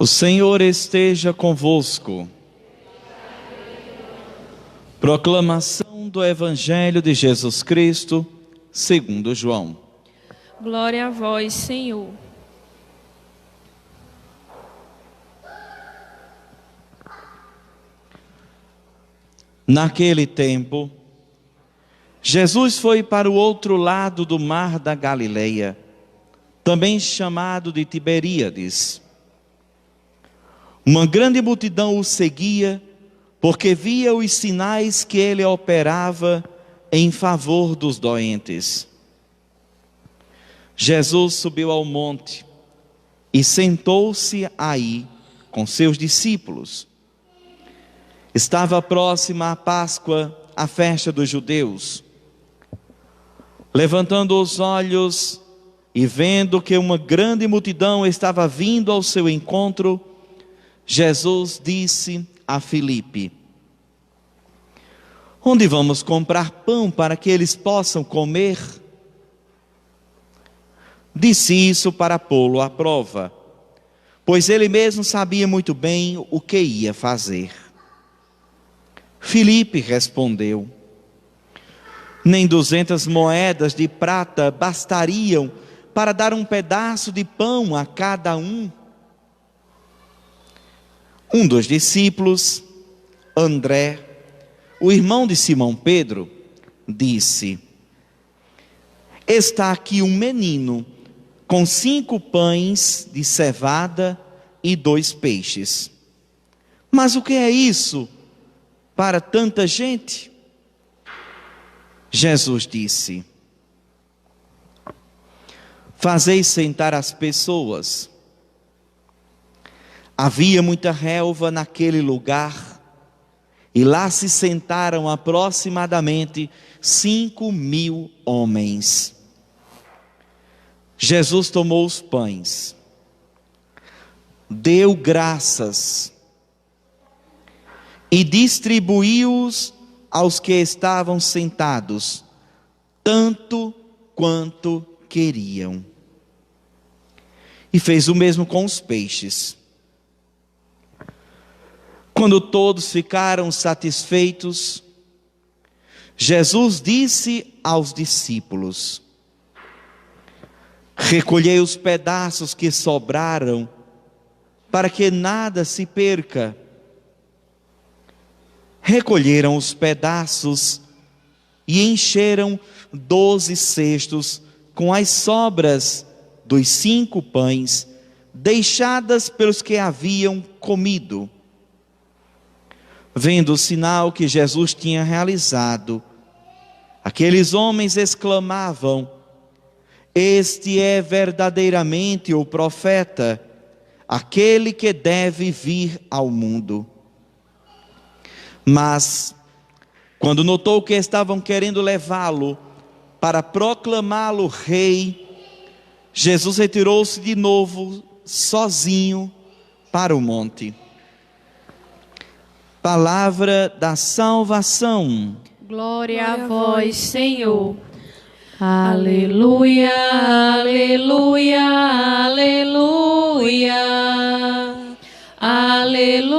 O Senhor esteja convosco. Proclamação do Evangelho de Jesus Cristo, segundo João. Glória a vós, Senhor. Naquele tempo, Jesus foi para o outro lado do mar da Galileia, também chamado de Tiberíades. Uma grande multidão o seguia, porque via os sinais que ele operava em favor dos doentes. Jesus subiu ao monte e sentou-se aí com seus discípulos. Estava próxima a Páscoa, a festa dos judeus. Levantando os olhos e vendo que uma grande multidão estava vindo ao seu encontro, Jesus disse a Filipe: onde vamos comprar pão para que eles possam comer? Disse isso para pô-lo à prova, pois ele mesmo sabia muito bem o que ia fazer. Filipe respondeu: nem 200 moedas de prata bastariam para dar um pedaço de pão a cada um. Um dos discípulos, André, o irmão de Simão Pedro, disse: está aqui um menino com 5 pães de cevada e 2 peixes. Mas o que é isso para tanta gente? Jesus disse: fazei sentar as pessoas. Havia muita relva naquele lugar, e lá se sentaram aproximadamente 5.000 homens. Jesus tomou os pães, deu graças e distribuiu-os aos que estavam sentados, tanto quanto queriam. E fez o mesmo com os peixes. Quando todos ficaram satisfeitos, Jesus disse aos discípulos: recolhei os pedaços que sobraram, para que nada se perca. Recolheram os pedaços e encheram 12 cestos com as sobras dos 5 pães, deixadas pelos que haviam comido. Vendo o sinal que Jesus tinha realizado, aqueles homens exclamavam: este é verdadeiramente o profeta, aquele que deve vir ao mundo. Mas, quando notou que estavam querendo levá-lo para proclamá-lo rei, Jesus retirou-se de novo, sozinho, para o monte. Palavra da salvação. Glória a vós, Senhor. Aleluia, aleluia, aleluia, aleluia,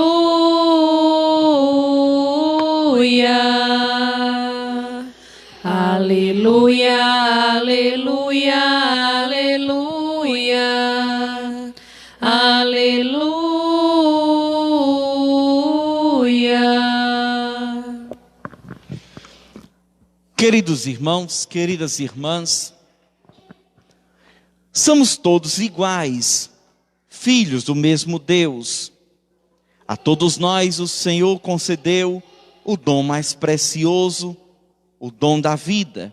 aleluia, aleluia, aleluia, aleluia. Queridos irmãos, queridas irmãs, somos todos iguais, filhos do mesmo Deus. A todos nós o Senhor concedeu o dom mais precioso, o dom da vida.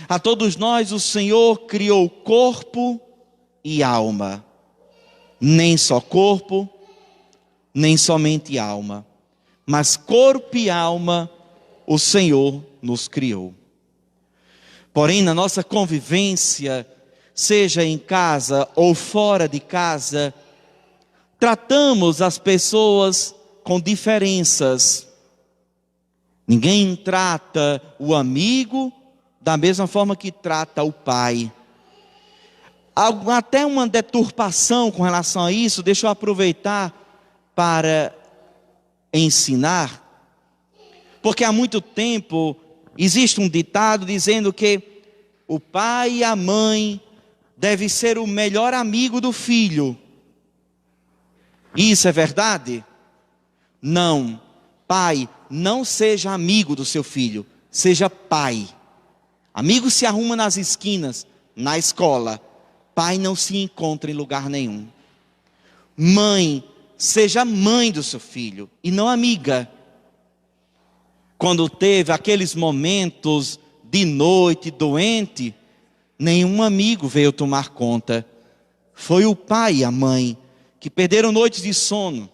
A todos nós o Senhor criou corpo e alma. Nem só corpo, nem somente alma, mas corpo e alma o Senhor nos criou. Porém, na nossa convivência, seja em casa ou fora de casa, tratamos as pessoas com diferenças. Ninguém trata o amigo da mesma forma que trata o pai. até uma deturpação com relação a isso. Deixa eu aproveitar para ensinar, porque há muito tempo existe um ditado dizendo que o pai e a mãe devem ser o melhor amigo do filho. Isso é verdade? Não. Pai, não seja amigo do seu filho, seja pai. Amigo se arruma nas esquinas, na escola. Pai não se encontra em lugar nenhum. Mãe, seja mãe do seu filho e não amiga. Quando teve aqueles momentos de noite doente, nenhum amigo veio tomar conta. Foi o pai e a mãe que perderam noites de sono,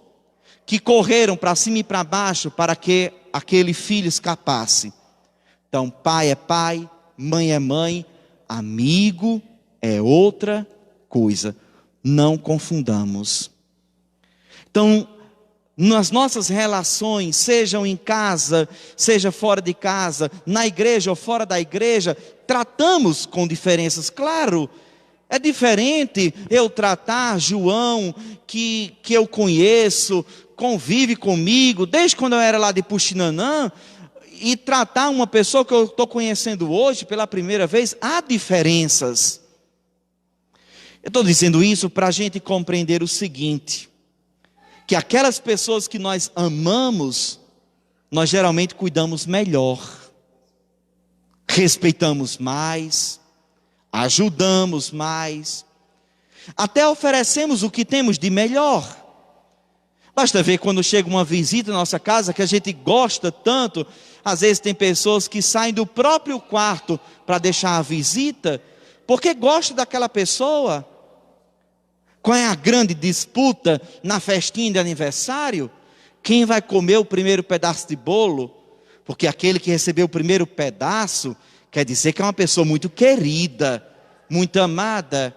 que correram para cima e para baixo para que aquele filho escapasse. Então, pai é pai, mãe é mãe, amigo é outra coisa. Não confundamos. Então, nas nossas relações, sejam em casa, seja fora de casa, na igreja ou fora da igreja, tratamos com diferenças. Claro, é diferente eu tratar João, que eu conheço, convive comigo, desde quando eu era lá de Puxinanã, e tratar uma pessoa que eu estou conhecendo hoje pela primeira vez. Há diferenças. Eu estou dizendo isso para a gente compreender o seguinte: que aquelas pessoas que nós amamos, nós geralmente cuidamos melhor, respeitamos mais, ajudamos mais, até oferecemos o que temos de melhor. Basta ver quando chega uma visita na nossa casa, que a gente gosta tanto. Às vezes tem pessoas que saem do próprio quarto para deixar a visita, porque gostam daquela pessoa. Qual é a grande disputa na festinha de aniversário? Quem vai comer o primeiro pedaço de bolo? Porque aquele que recebeu o primeiro pedaço, quer dizer que é uma pessoa muito querida, muito amada.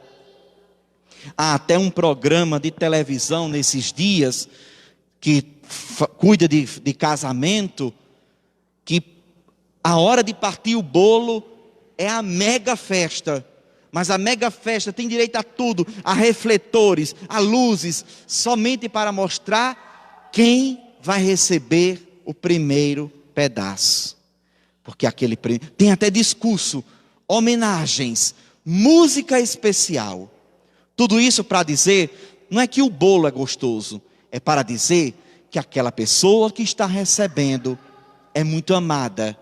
Há até um programa de televisão nesses dias, que cuida de casamento, que a hora de partir o bolo é a mega festa. Mas a mega festa tem direito a tudo, a refletores, a luzes, somente para mostrar quem vai receber o primeiro pedaço. Porque aquele tem até discurso, homenagens, música especial. Tudo isso para dizer, não é que o bolo é gostoso, é para dizer que aquela pessoa que está recebendo é muito amada,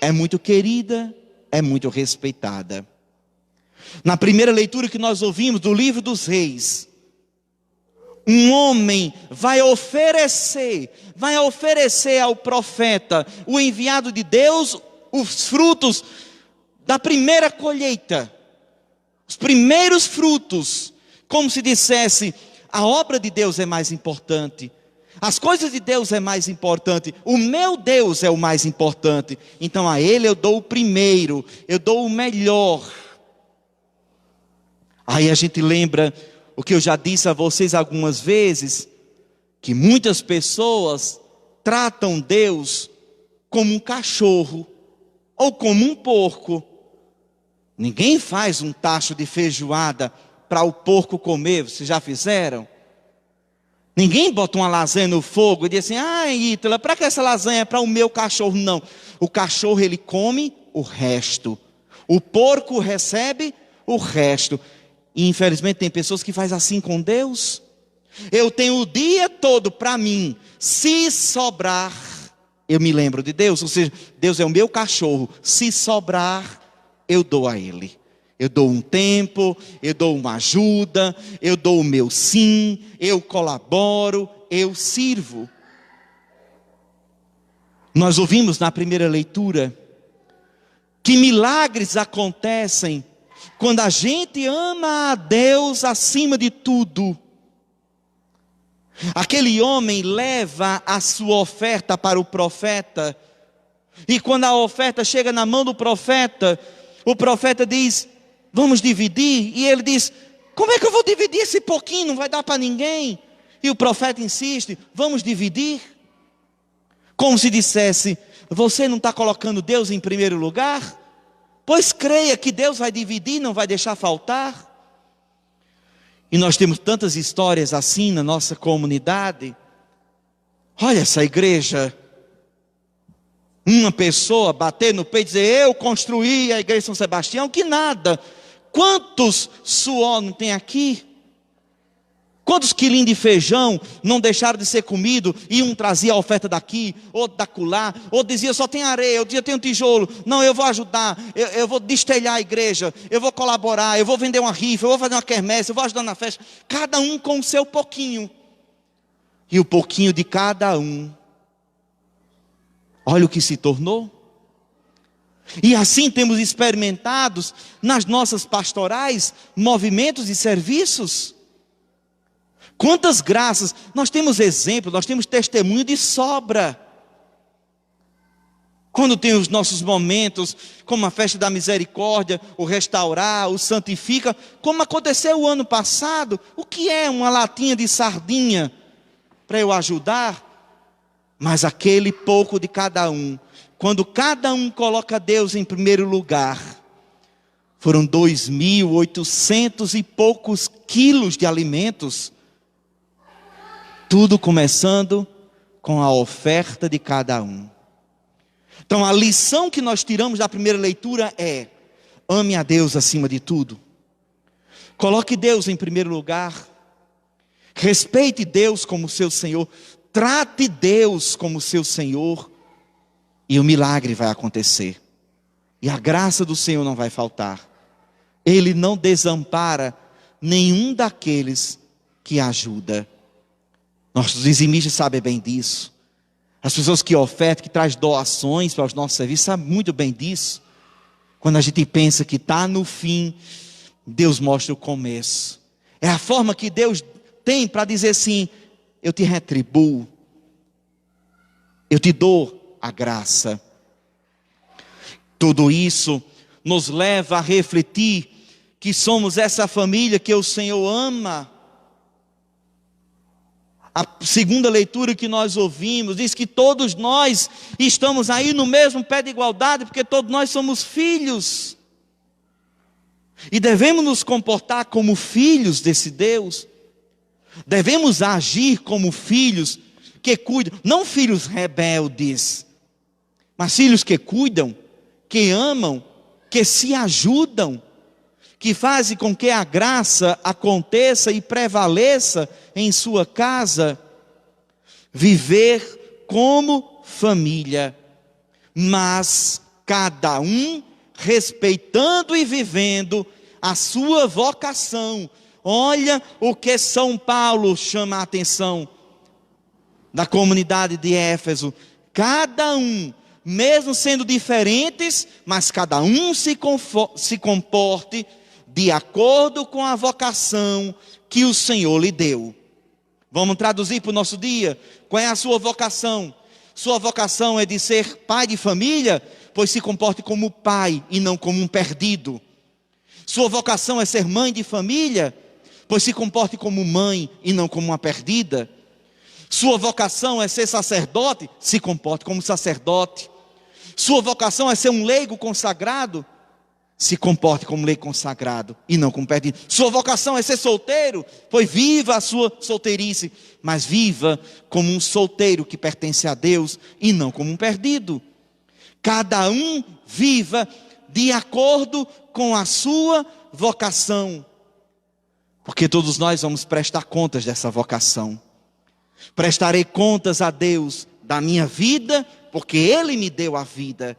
é muito querida, é muito respeitada. Na primeira leitura que nós ouvimos do livro dos Reis, um homem vai oferecer ao profeta, o enviado de Deus, os frutos da primeira colheita, os primeiros frutos, como se dissesse: a obra de Deus é mais importante, as coisas de Deus é mais importante, o meu Deus é o mais importante, então a Ele eu dou o primeiro, eu dou o melhor. Aí a gente lembra o que eu já disse a vocês algumas vezes, que muitas pessoas tratam Deus como um cachorro ou como um porco. Ninguém faz um tacho de feijoada para o porco comer, vocês já fizeram? Ninguém bota uma lasanha no fogo e diz assim: Ítala, para que essa lasanha é para o meu cachorro? Não, o cachorro ele come o resto, o porco recebe o resto. E infelizmente tem pessoas que fazem assim com Deus. Eu tenho o dia todo para mim, se sobrar, eu me lembro de Deus. Ou seja, Deus é o meu cachorro, se sobrar, eu dou a Ele. Eu dou um tempo, eu dou uma ajuda, eu dou o meu sim, eu colaboro, eu sirvo. Nós ouvimos na primeira leitura que milagres acontecem quando a gente ama a Deus acima de tudo. Aquele homem leva a sua oferta para o profeta, e quando a oferta chega na mão do profeta, o profeta diz: vamos dividir. E ele diz: como é que eu vou dividir esse pouquinho? Não vai dar para ninguém. E o profeta insiste: vamos dividir. Como se dissesse: você não está colocando Deus em primeiro lugar? Pois creia que Deus vai dividir, não vai deixar faltar. E nós temos tantas histórias assim na nossa comunidade. Olha essa igreja. Uma pessoa bater no peito e dizer: eu construí a igreja de São Sebastião. Que nada. Quantos suor não tem aqui? Quantos quilinhos de feijão não deixaram de ser comido e um trazia a oferta daqui, outro da acolá, outro dizia só tem areia, outro dizia tem um tijolo, não, eu vou ajudar, eu vou destelhar a igreja, eu vou colaborar, eu vou vender uma rifa, eu vou fazer uma quermesse, eu vou ajudar na festa, cada um com o seu pouquinho, e o pouquinho de cada um, olha o que se tornou. E assim temos experimentados nas nossas pastorais, movimentos e serviços. Quantas graças, nós temos exemplo, nós temos testemunho de sobra. Quando tem os nossos momentos, como a festa da misericórdia, o restaurar, o santifica, como aconteceu o ano passado, o que é uma latinha de sardinha para eu ajudar? Mas aquele pouco de cada um, quando cada um coloca Deus em primeiro lugar, foram 2.800 e poucos quilos de alimentos. Tudo começando com a oferta de cada um. Então a lição que nós tiramos da primeira leitura é: ame a Deus acima de tudo. Coloque Deus em primeiro lugar. Respeite Deus como seu Senhor. Trate Deus como seu Senhor. E o milagre vai acontecer. E a graça do Senhor não vai faltar. Ele não desampara nenhum daqueles que ajuda. Nossos dizimistas sabem bem disso. As pessoas que ofertam, que trazem doações para os nossos serviços, sabem muito bem disso. Quando a gente pensa que está no fim, Deus mostra o começo. É a forma que Deus tem para dizer assim: eu te retribuo, eu te dou a graça. Tudo isso nos leva a refletir que somos essa família que o Senhor ama. A segunda leitura que nós ouvimos diz que todos nós estamos aí no mesmo pé de igualdade, porque todos nós somos filhos. E devemos nos comportar como filhos desse Deus. Devemos agir como filhos que cuidam, não filhos rebeldes, mas filhos que cuidam, que amam, que se ajudam, que fazem com que a graça aconteça e prevaleça em sua casa. Viver como família, mas cada um respeitando e vivendo a sua vocação. Olha o que São Paulo chama a atenção da comunidade de Éfeso. Cada um, mesmo sendo diferentes, mas cada um se comporte de acordo com a vocação que o Senhor lhe deu. Vamos traduzir para o nosso dia. Qual é a sua vocação? Sua vocação é de ser pai de família? Pois se comporte como pai e não como um perdido. Sua vocação é ser mãe de família? Pois se comporte como mãe e não como uma perdida. Sua vocação é ser sacerdote? Se comporte como sacerdote. Sua vocação é ser um leigo consagrado? Se comporte como leigo consagrado e não como perdido. Sua vocação é ser solteiro? Pois viva a sua solteirice, mas viva como um solteiro que pertence a Deus e não como um perdido. Cada um viva de acordo com a sua vocação, porque todos nós vamos prestar contas dessa vocação. Prestarei contas a Deus da minha vida, porque Ele me deu a vida.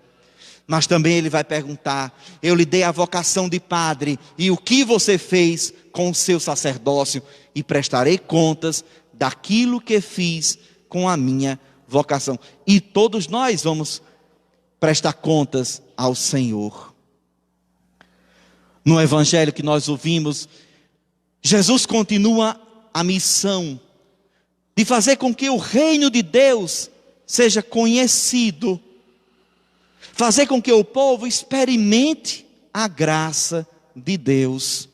Mas também Ele vai perguntar: eu lhe dei a vocação de padre, e o que você fez com o seu sacerdócio? E prestarei contas daquilo que fiz com a minha vocação. E todos nós vamos prestar contas ao Senhor. No evangelho que nós ouvimos, Jesus continua a missão de fazer com que o reino de Deus seja conhecido, fazer com que o povo experimente a graça de Deus.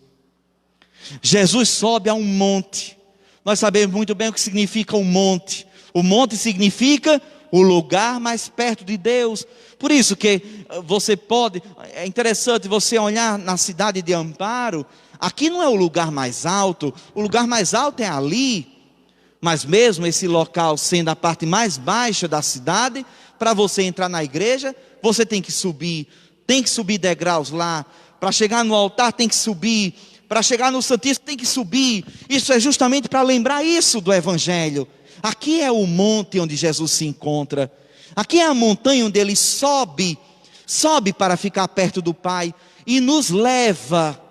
Jesus sobe a um monte. Nós sabemos muito bem o que significa um monte. O monte significa o lugar mais perto de Deus. Por isso que você pode, é interessante você olhar na cidade de Amparo, aqui não é o lugar mais alto é ali. Mas mesmo esse local sendo a parte mais baixa da cidade, para você entrar na igreja, você tem que subir degraus lá. Para chegar no altar tem que subir, para chegar no Santíssimo tem que subir. Isso é justamente para lembrar isso do Evangelho. Aqui é o monte onde Jesus se encontra. Aqui é a montanha onde Ele sobe para ficar perto do Pai e nos leva.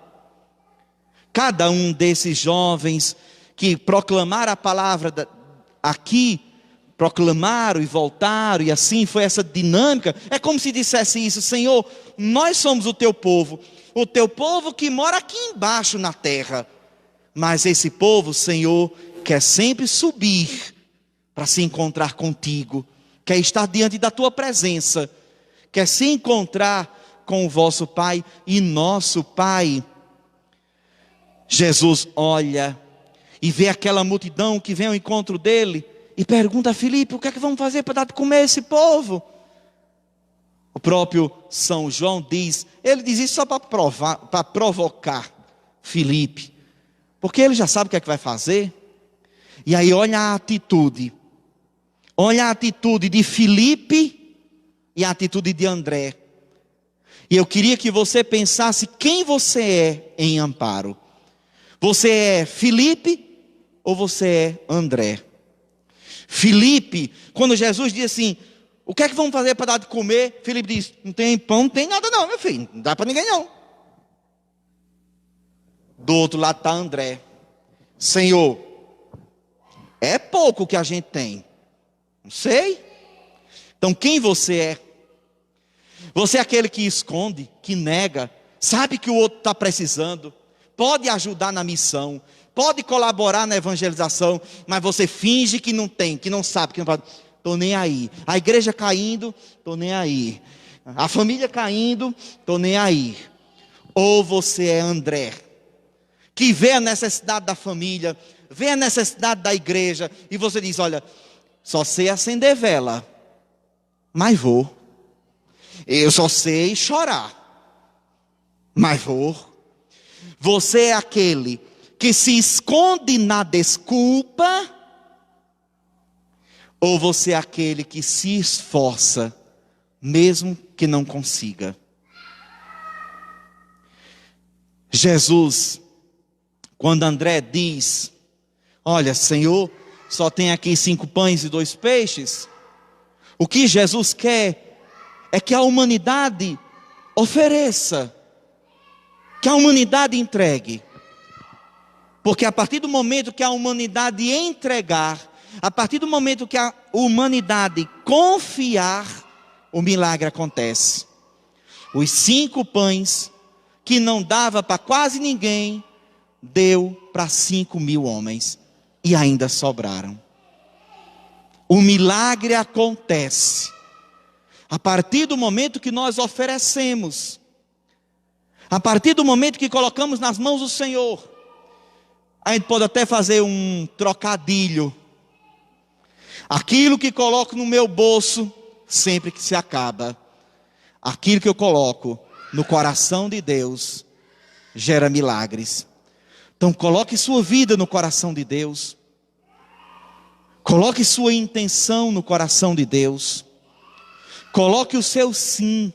Cada um desses jovens que proclamaram a palavra aqui, proclamaram e voltaram, e assim foi essa dinâmica. É como se dissesse isso: Senhor, nós somos o teu povo que mora aqui embaixo na terra, mas esse povo, Senhor, quer sempre subir para se encontrar contigo, quer estar diante da tua presença, quer se encontrar com o vosso Pai e nosso Pai. Jesus olha e vê aquela multidão que vem ao encontro dele e pergunta a Filipe: o que é que vamos fazer para dar de comer a esse povo? O próprio São João ele diz isso só para provocar Filipe, porque ele já sabe o que é que vai fazer. E aí olha a atitude de Filipe e a atitude de André. E eu queria que você pensasse quem você é em Amparo. Você é Filipe ou você é André? Filipe, quando Jesus diz assim: o que é que vamos fazer para dar de comer? Filipe diz: não tem pão, não tem nada não, meu filho, não dá para ninguém não. Do outro lado está André: Senhor, é pouco que a gente tem, não sei. Então quem você é? Você é aquele que esconde, que nega, sabe que o outro está precisando, pode ajudar na missão, pode colaborar na evangelização, mas você finge que não tem, que não sabe, que não pode. Estou nem aí. A igreja caindo, estou nem aí. A família caindo, estou nem aí. Ou você é André, que vê a necessidade da família, vê a necessidade da igreja, e você diz: olha, só sei acender vela, mas vou. Eu só sei chorar, mas vou. Você é aquele que se esconde na desculpa, ou você é aquele que se esforça, mesmo que não consiga? Jesus, quando André diz: olha, Senhor, só tem aqui 5 pães e 2 peixes. O que Jesus quer é que a humanidade ofereça, que a humanidade entregue. Porque a partir do momento que a humanidade entregar, a partir do momento que a humanidade confiar, o milagre acontece. Os 5 pães, que não dava para quase ninguém, deu para 5.000 homens, e ainda sobraram. O milagre acontece a partir do momento que nós oferecemos, a partir do momento que colocamos nas mãos do Senhor. A gente pode até fazer um trocadilho: aquilo que coloco no meu bolso sempre que se acaba, aquilo que eu coloco no coração de Deus gera milagres. Então coloque sua vida no coração de Deus, coloque sua intenção no coração de Deus, coloque o seu sim,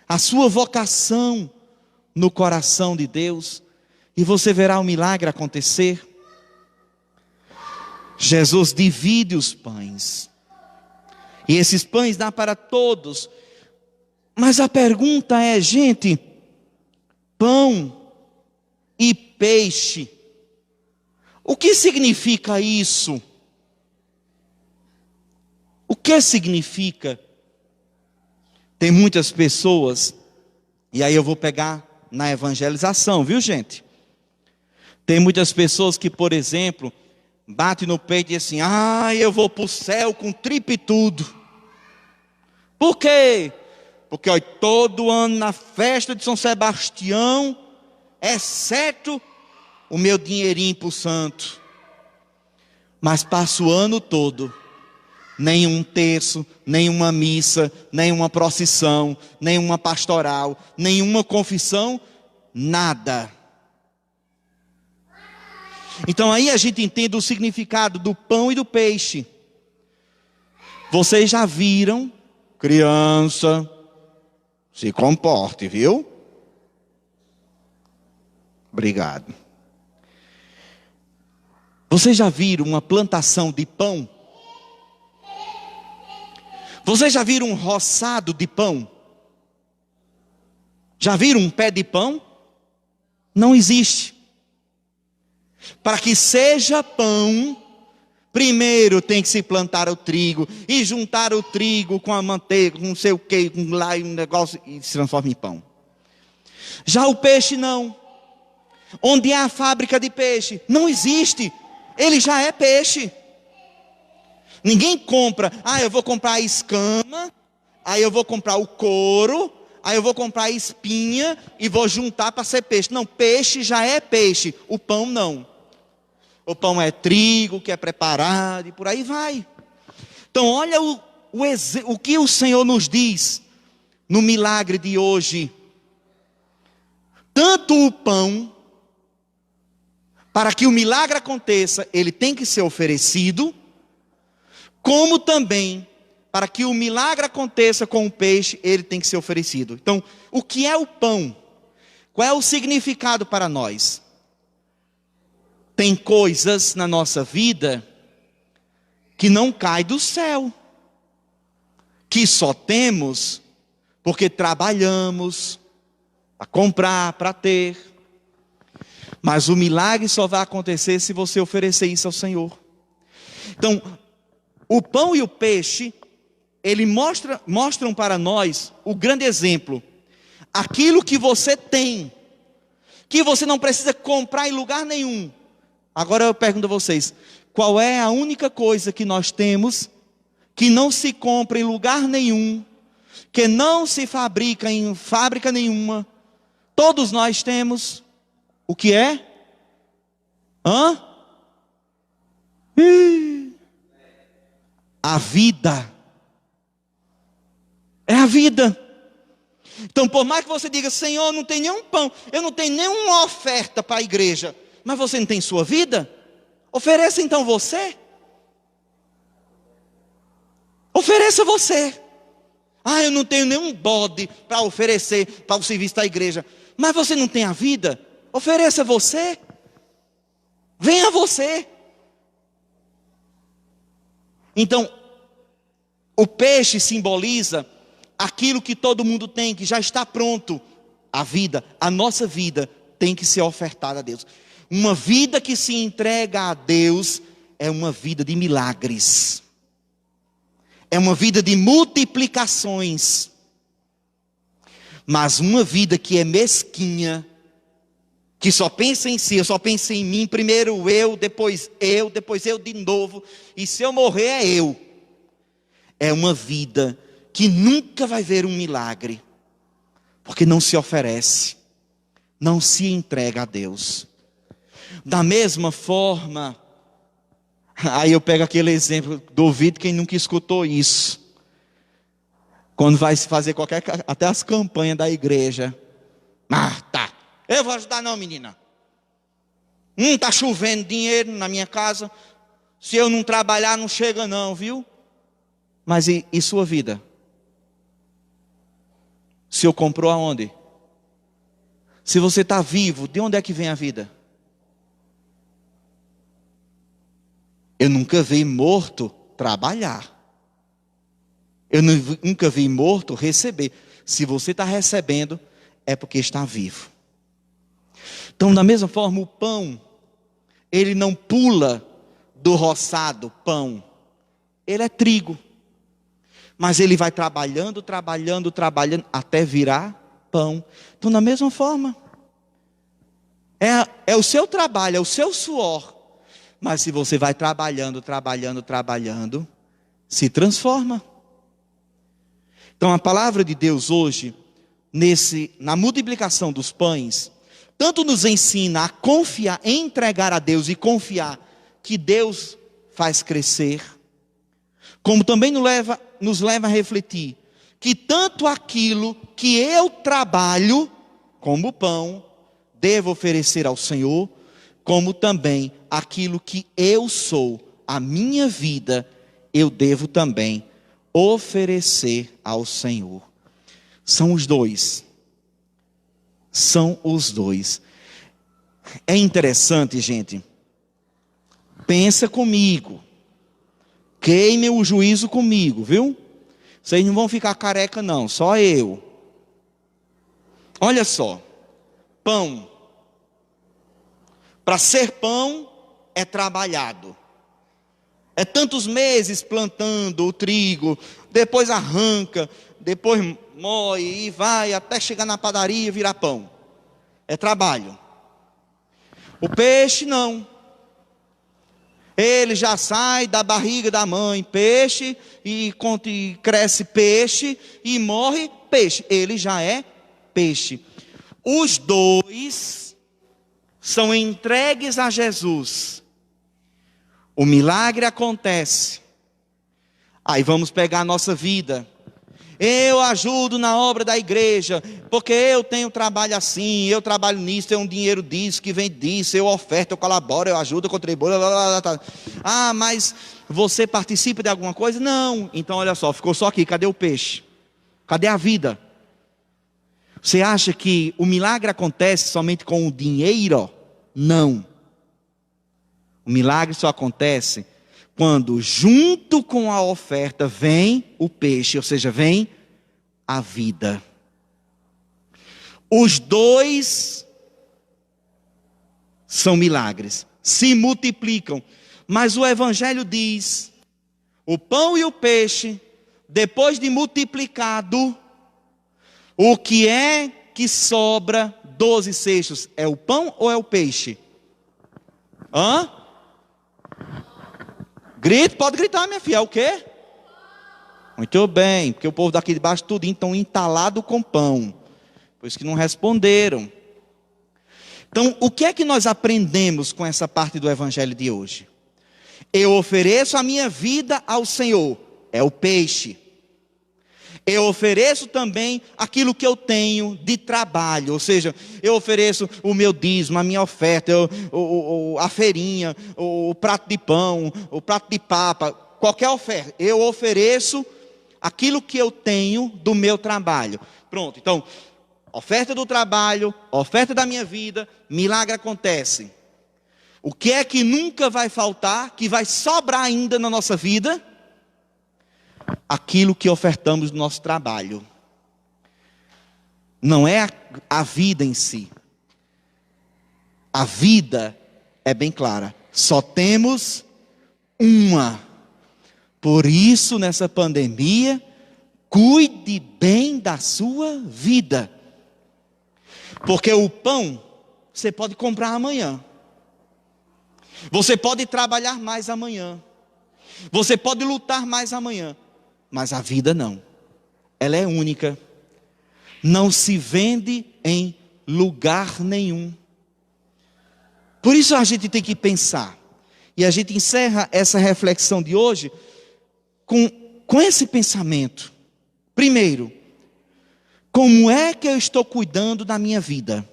a sua vocação no coração de Deus, e você verá o milagre acontecer. Jesus divide os pães, e esses pães dá para todos. Mas a pergunta é: gente, pão e peixe, o que significa isso? O que significa? Tem muitas pessoas, e aí eu vou pegar na evangelização, viu, gente? Tem muitas pessoas que, por exemplo, bate no peito e dizem assim: eu vou para o céu com tripa e tudo. Por quê? Porque olha, todo ano na festa de São Sebastião, exceto o meu dinheirinho para o santo. Mas passa o ano todo, nenhum terço, nenhuma missa, nenhuma procissão, nenhuma pastoral, nenhuma confissão, nada. Então aí a gente entende o significado do pão e do peixe. Vocês já viram, criança, se comporte, viu? Obrigado. Vocês já viram uma plantação de pão? Vocês já viram um roçado de pão? Já viram um pé de pão? Não existe. Para que seja pão, primeiro tem que se plantar o trigo e juntar o trigo com a manteiga, com não sei o que, com lá um negócio e se transforma em pão. Já o peixe não. Onde é a fábrica de peixe? Não existe. Ele já é peixe. Ninguém compra, eu vou comprar a escama, aí eu vou comprar o couro, aí eu vou comprar a espinha e vou juntar para ser peixe. Não, peixe já é peixe, o pão não. O pão é trigo que é preparado e por aí vai. Então olha o que o Senhor nos diz no milagre de hoje. Tanto o pão, para que o milagre aconteça, ele tem que ser oferecido, como também, para que o milagre aconteça com o peixe, ele tem que ser oferecido. Então, o que é o pão? Qual é o significado para nós? Tem coisas na nossa vida que não caem do céu, que só temos porque trabalhamos para comprar, para ter. Mas o milagre só vai acontecer se você oferecer isso ao Senhor. Então, o pão e o peixe, eles mostram para nós o grande exemplo. Aquilo que você tem, que você não precisa comprar em lugar nenhum. Agora eu pergunto a vocês, qual é a única coisa que nós temos, que não se compra em lugar nenhum, que não se fabrica em fábrica nenhuma? Todos nós temos. O que é? A vida. É a vida. Então, por mais que você diga, Senhor, não tem nenhum pão, eu não tenho nenhuma oferta para a igreja, mas você não tem sua vida? Ofereça então você. Ofereça você. Eu não tenho nenhum bode para oferecer para o serviço da igreja, mas você não tem a vida? Ofereça você. Venha você. Então, o peixe simboliza aquilo que todo mundo tem, que já está pronto. A vida, a nossa vida tem que ser ofertada a Deus. Uma vida que se entrega a Deus é uma vida de milagres. É uma vida de multiplicações. Mas uma vida que é mesquinha, que só pensa em si, eu só penso em mim, primeiro eu, depois eu de novo, e se eu morrer é eu. É uma vida que nunca vai ver um milagre, porque não se oferece, não se entrega a Deus. Da mesma forma, aí eu pego aquele exemplo, duvido quem nunca escutou isso. Quando vai se fazer até as campanhas da igreja. Tá. Eu vou ajudar não, menina. Tá chovendo dinheiro na minha casa. Se eu não trabalhar, não chega não, viu? Mas e sua vida? Se eu comprou aonde? Se você está vivo, de onde é que vem a vida? Eu nunca vi morto trabalhar. Eu nunca vi morto receber. Se você está recebendo, é porque está vivo. Então, da mesma forma, o pão, ele não pula do roçado, pão. Ele é trigo. Mas ele vai trabalhando, até virar pão. Então, da mesma forma, é o seu trabalho, é o seu suor. Mas se você vai trabalhando, se transforma. Então, a palavra de Deus hoje, na multiplicação dos pães, tanto nos ensina a confiar, entregar a Deus e confiar que Deus faz crescer, como também nos leva a refletir que tanto aquilo que eu trabalho, como o pão, devo oferecer ao Senhor, como também aquilo que eu sou, a minha vida, eu devo também oferecer ao Senhor. São os dois. São os dois. É interessante, gente. Pensa comigo. Queime o juízo comigo, viu? Vocês não vão ficar careca não, só eu. Olha só. Pão. Para ser pão é trabalhado. É tantos meses plantando o trigo, depois arranca, depois moe e vai até chegar na padaria e virar pão. É trabalho. O peixe não. Ele já sai da barriga da mãe peixe, e cresce peixe, e morre peixe. Ele já é peixe. Os dois são entregues a Jesus. O milagre acontece. Aí vamos pegar a nossa vida. Eu ajudo na obra da igreja, porque eu tenho trabalho assim, eu trabalho nisso, tenho um dinheiro disso, que vem disso, eu oferto, eu colaboro, eu ajudo, eu contribuo, blá, blá, blá, blá. Ah, mas você participa de alguma coisa? Não. Então olha só, ficou só aqui, cadê o peixe? Cadê a vida? Você acha que o milagre acontece somente com o dinheiro? Não. O milagre só acontece quando junto com a oferta vem o peixe, ou seja, vem a vida. Os dois são milagres, se multiplicam. Mas o Evangelho diz, o pão e o peixe, depois de multiplicado, o que é que sobra 12 cestos? É o pão ou é o peixe? Hã? Grito, pode gritar, minha filha, é o quê? Muito bem, porque o povo daqui de baixo tudinho estão entalado com pão. Por isso que não responderam. Então, o que é que nós aprendemos com essa parte do Evangelho de hoje? Eu ofereço a minha vida ao Senhor, é o peixe. Eu ofereço também aquilo que eu tenho de trabalho, ou seja, eu ofereço o meu dízimo, a minha oferta, a feirinha, o prato de pão, o prato de papa, qualquer oferta. Eu ofereço aquilo que eu tenho do meu trabalho. Pronto, então, oferta do trabalho, oferta da minha vida, milagre acontece. O que é que nunca vai faltar, que vai sobrar ainda na nossa vida? Aquilo que ofertamos no nosso trabalho. Não é a vida em si. A vida é bem clara. Só temos uma. Por isso, nessa pandemia, cuide bem da sua vida. Porque o pão, você pode comprar amanhã. Você pode trabalhar mais amanhã. Você pode lutar mais amanhã. Mas a vida não. Ela é única. Não se vende em lugar nenhum. Por isso a gente tem que pensar. E a gente encerra essa reflexão de hoje com esse pensamento. Primeiro, como é que eu estou cuidando da minha vida?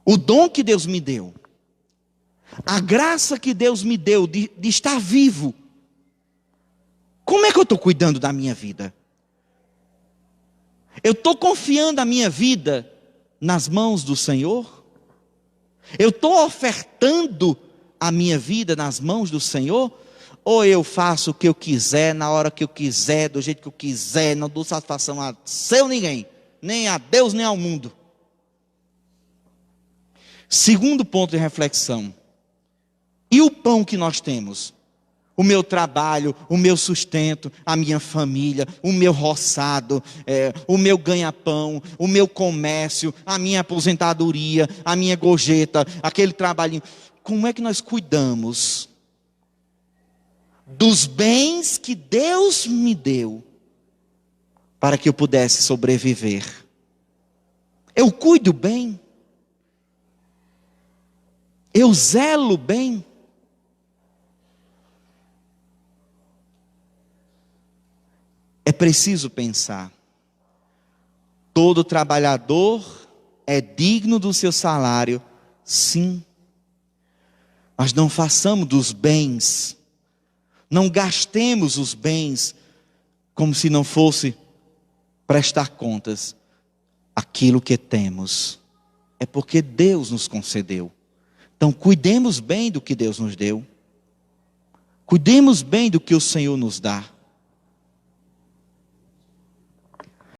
O dom que Deus me deu. A graça que Deus me deu de estar vivo. Como é que eu estou cuidando da minha vida? Eu estou confiando a minha vida nas mãos do Senhor? Eu estou ofertando a minha vida nas mãos do Senhor? Ou eu faço o que eu quiser, na hora que eu quiser, do jeito que eu quiser, não dou satisfação a seu ninguém, nem a Deus, nem ao mundo? Segundo ponto de reflexão. E o pão que nós temos? O meu trabalho, o meu sustento, a minha família, o meu roçado, o meu ganha-pão, o meu comércio, a minha aposentadoria, a minha gorjeta, aquele trabalhinho. Como é que nós cuidamos dos bens que Deus me deu para que eu pudesse sobreviver? Eu cuido bem? Eu zelo bem? É preciso pensar. Todo trabalhador é digno do seu salário, sim. Mas não façamos dos bens, não gastemos os bens como se não fosse prestar contas. Aquilo que temos é porque Deus nos concedeu. Então cuidemos bem do que Deus nos deu. Cuidemos bem do que o Senhor nos dá.